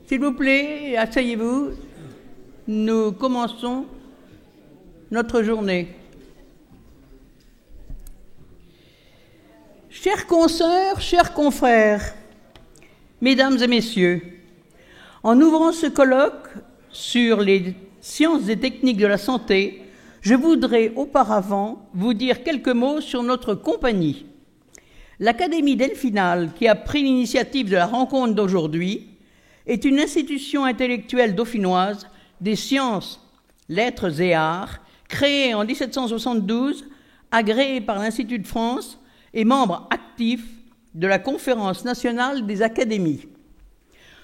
S'il vous plaît, asseyez-vous. Nous commençons notre journée. Chères consoeurs, chers confrères, mesdames et messieurs, en ouvrant ce colloque sur les sciences et techniques de la santé, je voudrais auparavant vous dire quelques mots sur notre compagnie. L'Académie Delphinale, qui a pris l'initiative de la rencontre d'aujourd'hui, est une institution intellectuelle dauphinoise des sciences, lettres et arts, créée en 1772, agréée par l'Institut de France et membre actif de la Conférence nationale des académies.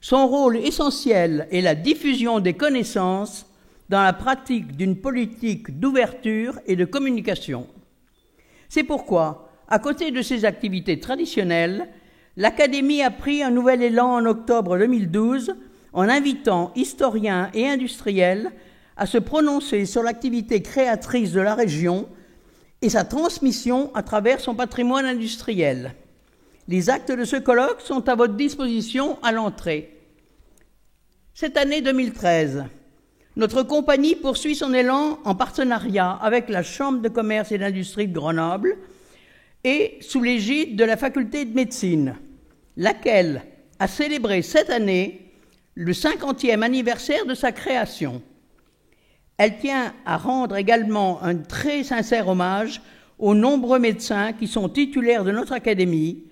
Son rôle essentiel est la diffusion des connaissances dans la pratique d'une politique d'ouverture et de communication. C'est pourquoi, à côté de ses activités traditionnelles, l'Académie a pris un nouvel élan en octobre 2012 en invitant historiens et industriels à se prononcer sur l'activité créatrice de la région et sa transmission à travers son patrimoine industriel. Les actes de ce colloque sont à votre disposition à l'entrée. Cette année 2013, notre compagnie poursuit son élan en partenariat avec la Chambre de commerce et d'industrie de Grenoble et sous l'égide de la faculté de médecine, laquelle a célébré cette année le 50e anniversaire de sa création. Elle tient à rendre également un très sincère hommage aux nombreux médecins qui sont titulaires de notre académie,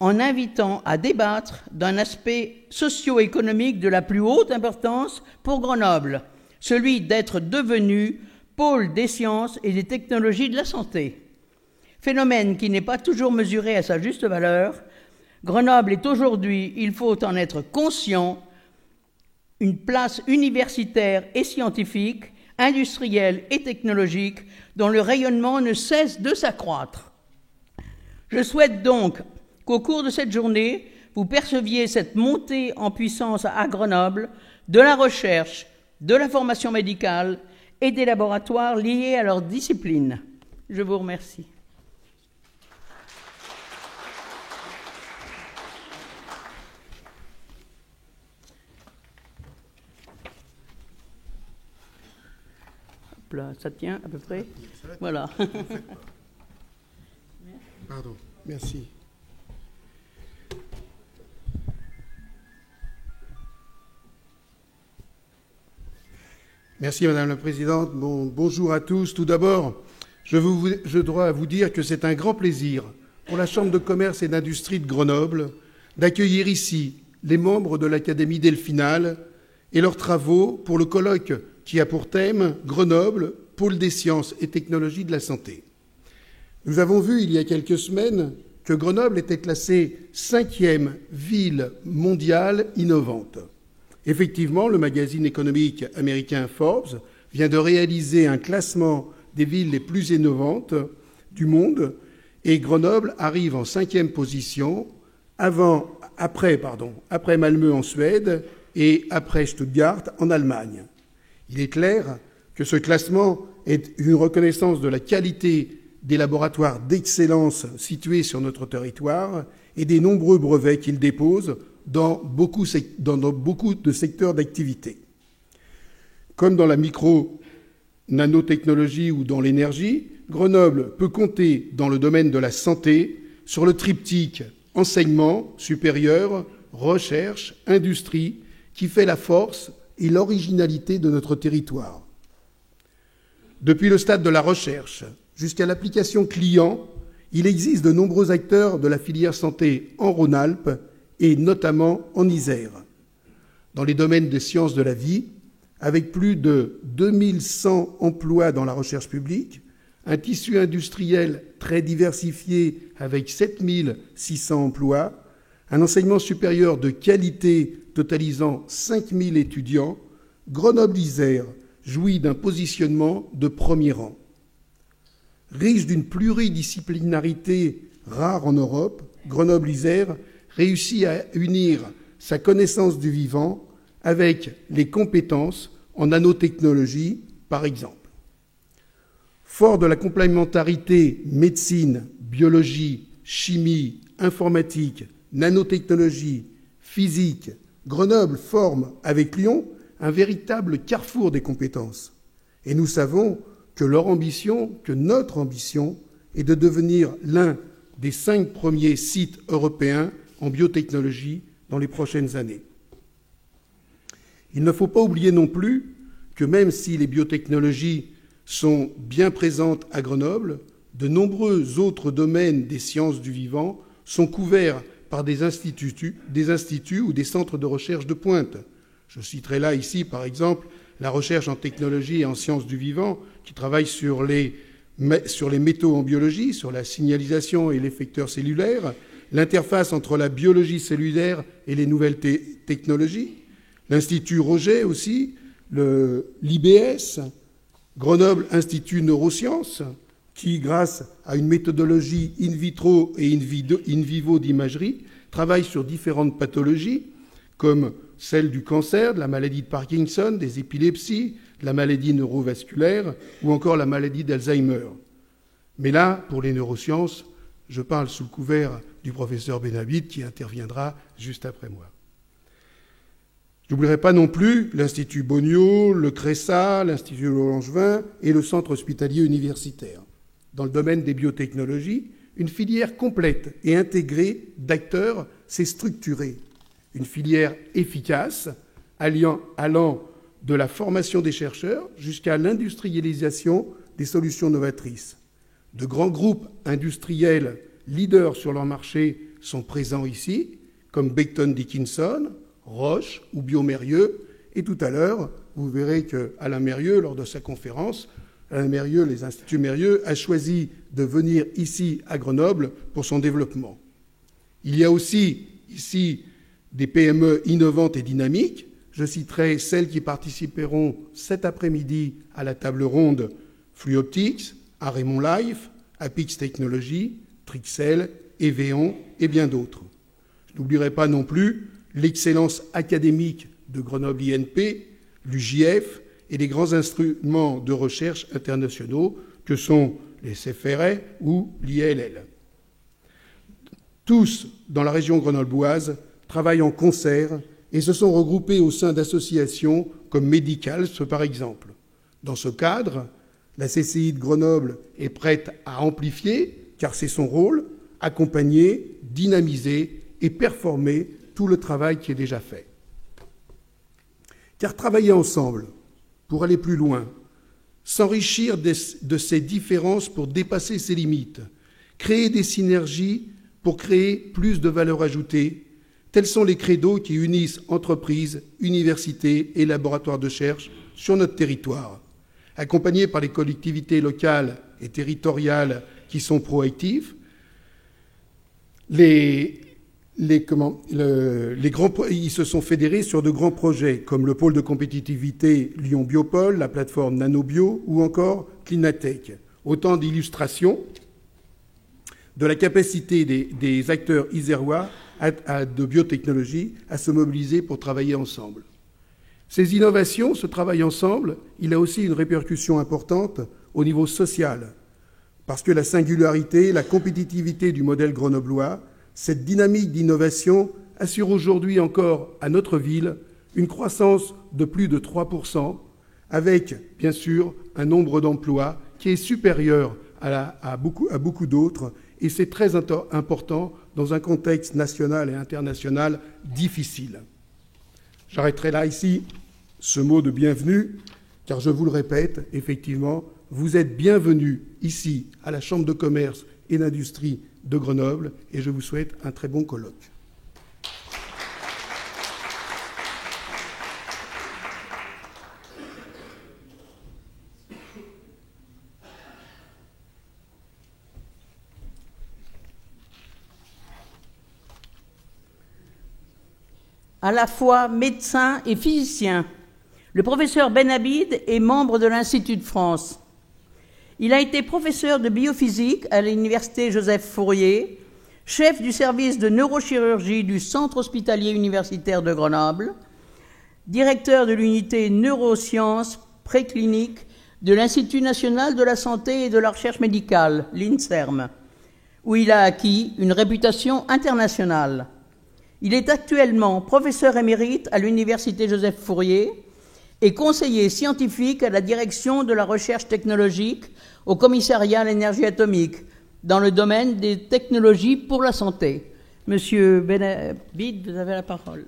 en invitant à débattre d'un aspect socio-économique de la plus haute importance pour Grenoble, celui d'être devenu pôle des sciences et des technologies de la santé. Phénomène qui n'est pas toujours mesuré à sa juste valeur, Grenoble est aujourd'hui, il faut en être conscient, une place universitaire et scientifique, industrielle et technologique dont le rayonnement ne cesse de s'accroître. Je souhaite donc qu'au cours de cette journée, vous perceviez cette montée en puissance à Grenoble de la recherche, de la formation médicale et des laboratoires liés à leur discipline. Je vous remercie. Hop là, ça tient à peu près. Voilà. Pardon, merci. Merci Madame la Présidente. Bonjour à tous. Tout d'abord, je dois vous dire que c'est un grand plaisir pour la Chambre de commerce et d'industrie de Grenoble d'accueillir ici les membres de l'Académie Delphinale et leurs travaux pour le colloque qui a pour thème Grenoble, pôle des sciences et technologies de la santé. Nous avons vu il y a quelques semaines que Grenoble était classée 5e ville mondiale innovante. Effectivement, le magazine économique américain Forbes vient de réaliser un classement des villes les plus innovantes du monde et Grenoble arrive en 5e position après Malmö en Suède et après Stuttgart en Allemagne. Il est clair que ce classement est une reconnaissance de la qualité des laboratoires d'excellence situés sur notre territoire et des nombreux brevets qu'ils déposent dans beaucoup de secteurs d'activité. Comme dans la micro-nanotechnologie ou dans l'énergie, Grenoble peut compter dans le domaine de la santé sur le triptyque enseignement supérieur, recherche, industrie qui fait la force et l'originalité de notre territoire. Depuis le stade de la recherche jusqu'à l'application client, il existe de nombreux acteurs de la filière santé en Rhône-Alpes et notamment en Isère. Dans les domaines des sciences de la vie, avec plus de 2100 emplois dans la recherche publique, un tissu industriel très diversifié avec 7600 emplois, un enseignement supérieur de qualité totalisant 5000 étudiants, Grenoble-Isère jouit d'un positionnement de premier rang. Riche d'une pluridisciplinarité rare en Europe, Grenoble-Isère réussit à unir sa connaissance du vivant avec les compétences en nanotechnologie, par exemple. Fort de la complémentarité médecine, biologie, chimie, informatique, nanotechnologie, physique, Grenoble forme, avec Lyon, un véritable carrefour des compétences. Et nous savons que notre ambition, est de devenir l'un des 5 premiers sites européens en biotechnologie dans les prochaines années. Il ne faut pas oublier non plus que même si les biotechnologies sont bien présentes à Grenoble, de nombreux autres domaines des sciences du vivant sont couverts par des instituts ou des centres de recherche de pointe. Je citerai là ici, par exemple, la recherche en technologie et en sciences du vivant, qui travaille sur les métaux en biologie, sur la signalisation et l'effecteur cellulaire, l'interface entre la biologie cellulaire et les nouvelles technologies, l'Institut Roget aussi, l'IBS, Grenoble Institut Neurosciences, qui, grâce à une méthodologie in vitro et in vivo d'imagerie, travaille sur différentes pathologies, comme celle du cancer, de la maladie de Parkinson, des épilepsies, de la maladie neurovasculaire ou encore la maladie d'Alzheimer. Mais là, pour les neurosciences, je parle sous le couvert du professeur Benabid qui interviendra juste après moi. Je n'oublierai pas non plus l'Institut Boniot, le CRESA, l'Institut Langevin et le Centre hospitalier universitaire. Dans le domaine des biotechnologies, une filière complète et intégrée d'acteurs s'est structurée. Une filière efficace, allant de la formation des chercheurs jusqu'à l'industrialisation des solutions novatrices. De grands groupes industriels leaders sur leur marché sont présents ici, comme Becton Dickinson, Roche ou Biomérieux. Et tout à l'heure, vous verrez qu'Alain Mérieux, lors de sa conférence, les instituts Mérieux, a choisi de venir ici à Grenoble pour son développement. Il y a aussi ici des PME innovantes et dynamiques. Je citerai celles qui participeront cet après-midi à la table ronde Fluoptics, Arémon Life, Apix Technologies, Trixel, Evéon et bien d'autres. Je n'oublierai pas non plus l'excellence académique de Grenoble INP, l'UJF et les grands instruments de recherche internationaux que sont les CFRE ou l'IALL. Tous, dans la région grenobloise, travaillent en concert et se sont regroupés au sein d'associations comme Medicals, par exemple. Dans ce cadre, la CCI de Grenoble est prête à amplifier, car c'est son rôle, accompagner, dynamiser et performer tout le travail qui est déjà fait. Car travailler ensemble, pour aller plus loin, s'enrichir de ces différences pour dépasser ses limites, créer des synergies pour créer plus de valeur ajoutée, tels sont les credos qui unissent entreprises, universités et laboratoires de recherche sur notre territoire. Accompagnés par les collectivités locales et territoriales qui sont proactives, ils se sont fédérés sur de grands projets comme le pôle de compétitivité Lyon Biopôle, la plateforme NanoBio ou encore Clinatech. Autant d'illustrations de la capacité des acteurs isérois de biotechnologie à se mobiliser pour travailler ensemble. Ces innovations, ce travail ensemble, il a aussi une répercussion importante au niveau social, parce que la singularité, la compétitivité du modèle grenoblois, cette dynamique d'innovation assure aujourd'hui encore à notre ville une croissance de plus de 3%, avec, bien sûr, un nombre d'emplois qui est supérieur à beaucoup d'autres, et c'est très important dans un contexte national et international difficile. J'arrêterai là ici ce mot de bienvenue, car je vous le répète, effectivement, vous êtes bienvenus ici à la Chambre de commerce et d'industrie de Grenoble, et je vous souhaite un très bon colloque. À la fois médecin et physicien, le professeur Benabid est membre de l'Institut de France. Il a été professeur de biophysique à l'université Joseph Fourier, chef du service de neurochirurgie du Centre hospitalier universitaire de Grenoble, directeur de l'unité neurosciences précliniques de l'Institut national de la santé et de la recherche médicale, l'INSERM, où il a acquis une réputation internationale. Il est actuellement professeur émérite à l'Université Joseph Fourier et conseiller scientifique à la direction de la recherche technologique au Commissariat à l'énergie atomique dans le domaine des technologies pour la santé. Monsieur Benabid, vous avez la parole.